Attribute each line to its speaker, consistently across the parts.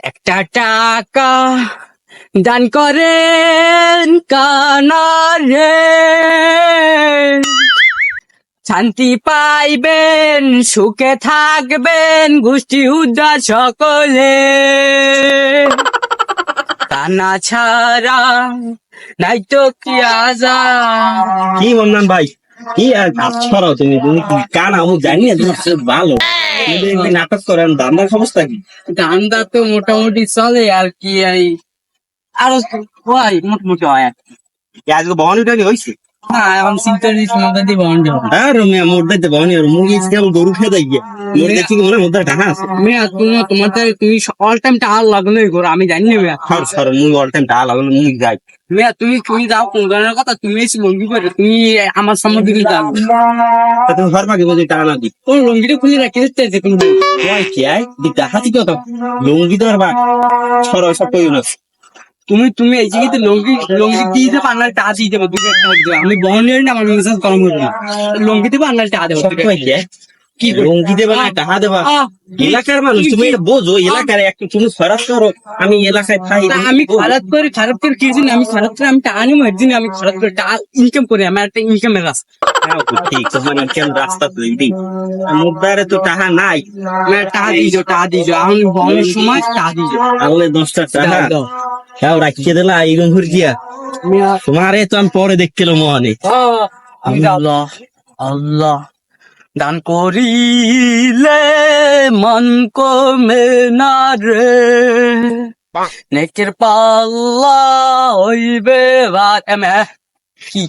Speaker 1: একটা টাকা দান করেন কানারে, শান্তি পাইবেন, সুখে থাকবেন গোষ্ঠী উদ্যা সকলে। কানা ছাড়া নাই তো কি আজা।
Speaker 2: কি বললাম ভাই, কি আর গাছ ছড়াও তুমি, তুমি কি গান আমি জানি না, তোমার সব ভালো নাটক করেন, দান্দার সমস্যা কি?
Speaker 1: ধান্দা তো মোটামুটি চলে আর কি, এই আরো হয় মোটামুটি হয় আর কি।
Speaker 2: আজকে বহনি টহনি হয়েছে?
Speaker 1: হ্যাঁ, এখন চিন্তা নিচ্ছি মাথা দিয়ে বন্ধ হবে।
Speaker 2: হ্যাঁ রমিয়া মোটাইতে বহনি আর মুরগি কেবল গরু খেয়ে দেয় গিয়ে মোট দেখছি মনে মধ্যে টাকা আছে।
Speaker 1: মেয়া তুমি অল টাইম টাকা লাগলে করো, আমি জানি না মেয়া।
Speaker 2: সর সর মুই অল টাইম টাকা লাগালো মুই যাই।
Speaker 1: মেয়া তুমি যাও কোন ধরনের কথা, তুমি এসে লঙ্গি করে তুমি আমার সামনে দিকে যাও।
Speaker 2: তা তুমি ঘর পাখি বলছি টাকা না দি
Speaker 1: কোন লঙ্গিটা খুলে রাখি দিতে তুমি।
Speaker 2: কি আয় দিতে হাতি কত লুঙ্গি তো আর বা সর সব কই না।
Speaker 1: তুমি এই জায়গাতে লঙ্গি লঙ্গি দিয়ে দেবো, আর নাহলে টাকা দিয়ে দেবো, দুটো একটা দেবো। আমি বহন নিয়ে না, আমার মেজাজ গরম করবো না। লঙ্গি দেবো আর নাহলে টাকা দেবো।
Speaker 2: কি লুঙ্গি দেবা না টাকা দেবা? এলাকার মানুষ তুমি এটা বোঝো, এলাকার একটু তুমি খারাপ করো, আমি এলাকায় থাই।
Speaker 1: আমি খারাপ করে কি জন্য আমি খারাপ করে, আমি টাকা নিবো এর জন্য আমি খারাপ করে টাকা ইনকাম করি, আমার একটা ইনকামের রাস্তা।
Speaker 2: ঠিক তোমার ইনকাম রাস্তা তৈরি, মুদ্রারে তো টাকা নাই।
Speaker 1: টাকা দিয়ে যাও, আমি বহনের সময় টাকা দিয়ে যাও।
Speaker 2: তাহলে 10টা টাকা তাও রাখিয়ে দিলা এইরকম করে দিয়া। তোমারে তো আমি পরে দেখছিলাম মনে।
Speaker 1: আল্লাহ আল্লাহ দান করিলে মন কমে না রে, নেকের পাল্লা হইবে কি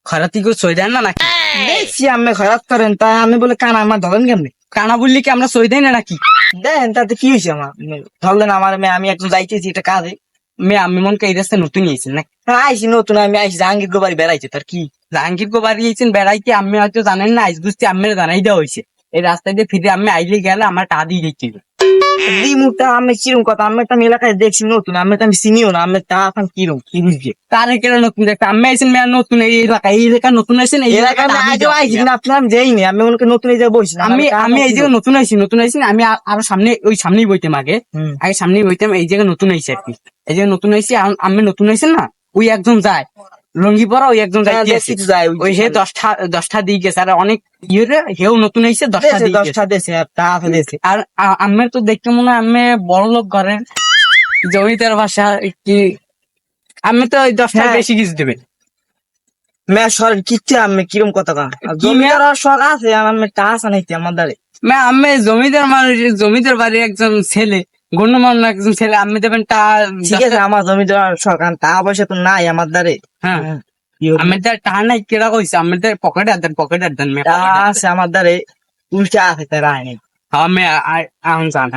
Speaker 1: খারাতি কেউ সই দেন না নাকি?
Speaker 3: দেখছি আমি খরাত করেন, তাই আমি বলে কানা আমার ধরেন কেমনি?
Speaker 1: কানা বললি কি আমরা সই দেয় না নাকি?
Speaker 3: দেন তাতে কি হয়েছে আমার? ধরলেন আমার মেয়ে, আমি একটু যাইতেছি এটা কাজে।
Speaker 1: মেয়ে আমি মনকে এই রাস্তায় নতুন আইছেন না?
Speaker 3: আইসি নতুন, আমি আইসি জাহাঙ্গীর গোবারি বেড়াইছে, তার কি?
Speaker 1: জাহাঙ্গীর গো বাড়ি আইছেন বেড়াইতে, আমি হয়তো জানেন না, আইস বুঝতে আমি জানাই দেওয়া হয়েছে। এই রাস্তায় দিয়ে ফিরে আমি আইলে গেলে আমার টা দিয়ে দিচ্ছি।
Speaker 3: দিমুটা আমি কিরম কথা, আমি তো এলাকায় দেখছি নতুন, আমি তো আমি চিনিও না, আমি তা এখন কিরম কি বুঝবে?
Speaker 1: তারে কেন নতুন দেখতে আমি আইছেন মেয়ে নতুন এই এলাকা নতুন আইছেন এই
Speaker 3: এলাকায় আমি আজও আইসি না, আপনার আমি যাইনি, আমি মনে করি নতুন এই জায়গায় বসছি না।
Speaker 1: আমি এই জায়গায় নতুন আইছি আমি আরো সামনে ওই সামনেই বইতাম আগে সামনেই বইতাম, এই জায়গায় নতুন আইছি আর কি। এই জায়গায় নতুন আইছি, আমি নতুন আইছেন না, ওই একজন যায় লঙ্গি পরা, ওই একজন যায় ওই হে 10টা দিয়ে গেছে, আর অনেক ইয়ে হেও নতুন আইছে
Speaker 3: 10টা দেশে টাকা দিয়েছে।
Speaker 1: আর আমি তো দেখতে মনে হয় আমি বড় লোক ঘরের জমিদার ভাষা কি, আমি তো ওই 10টা বেশি কিছু দেবে।
Speaker 3: মেয়ে সর কিচ্ছে, আমি কিরম কথা কা জমিদার শখ আছে, আমার টাকা আছে নাকি আমার দ্বারে?
Speaker 1: আমি জমিদার মানুষ, জমিদার বাড়ির একজন ছেলে, গণ্যমান্য একজন ছেলে, আমি দেবেন টা।
Speaker 3: ঠিক আছে, আমার জমিদার শখ, টাকা পয়সা তো নাই আমার দ্বারে।
Speaker 1: হ্যাঁ আমি তো টাকা নাই, কেডা কইছে আমি তো পকেটে আর দেন
Speaker 3: টাকা আছে আমার দ্বারে, উল্টা আছে তাই রায় নেই।
Speaker 1: আমি এখন যান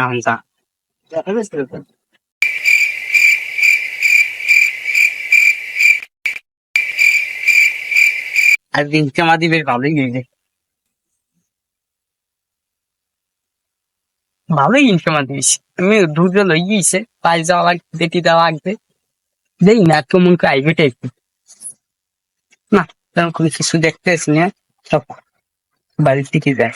Speaker 1: আর দিন কামা দিবে ভালোই গেছে, ভালোই ইনকাম দিয়েছি আমি। দুধ লই গিয়েছে, পাই যাওয়া লাগবে, দেখি দেওয়া লাগবে, দেই না কেমন করে আইবে টাইপ না, তেমন কোনো কিছু দেখতেছি না, সব বাড়ির থেকে যায়।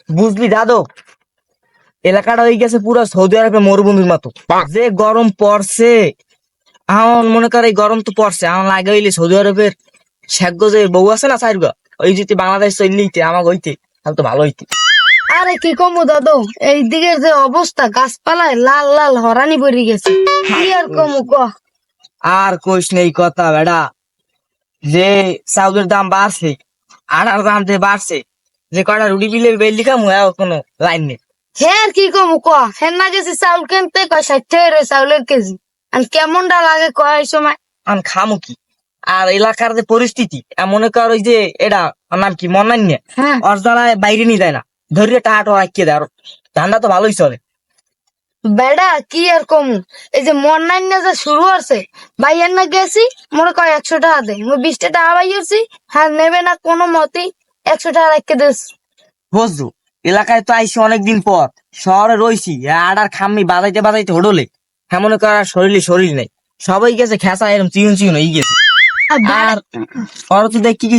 Speaker 3: বুঝলি দাদু, এলাকাটা হয়ে গেছে পুরো সৌদি আরবের মরুভূমির মতো, যে গরম পড়ছে। এখন মনে কর এই গরম তো পড়ছে, এখন লাগে হইলে সৌদি আরবের শেখ যে বউ আছে না চাইরগা, ওই যদি বাংলাদেশ চলে নিতে আমাকে হইতে, তাহলে তো ভালো হইতে।
Speaker 4: আরে কি কমু দাদু, এই দিকের যে অবস্থা, গাছপালায় লাল লাল হরানি পড়ে গেছে, কি আর কমু ক।
Speaker 3: আর কইস নেই কথা বেড়া, যে চাউলের দাম বাড়ছে, আটার দাম যে বাড়ছে, যে কয়টা রুটি বিলে বেল লিখা মুয়া কোনো লাইন নেই।
Speaker 4: হ্যাঁ কি কমু ক, হ্যাঁ না গেছি চাউল কিনতে, কয় 60 টাকা চাউলের কেজি, আর কেমনটা লাগে কয় এই সময়।
Speaker 3: আমি খামু কি? আর এলাকার যে পরিস্থিতি, মনে কর ওই যে এটা ওর নাম কি মন্নান্য,
Speaker 4: হ্যাঁ
Speaker 3: ওর জ্বালায় বাইরে নিয়ে যায় না, ধরিয়ে টাকা টো রাখিয়ে দেয়, আর ধান্দা তো ভালোই চলে।
Speaker 4: বেড়া কি আর কমু, এই যে মন্নান্য যে শুরু হচ্ছে, ভাইয়ের না গেছি, মনে কয় 100 টাকা দে, মুই 20 টাকা ভাইয়েছি, হ্যাঁ নেবে না কোনো মতেই, 100 টাকা রাখতে দিস।
Speaker 3: বুঝছো, এলাকায় তো আইসি অনেকদিন পর, শহরে রইছি, আডার খাম্মি বাজাইতে বাজাইতে হডলে, হ্যাঁ মনে কর আর শরীর নেই, সবাই গেছে খেসা এরম চিউন চিউন হয়ে গেছে।
Speaker 4: আর
Speaker 3: আর ওরা তো দেখি কি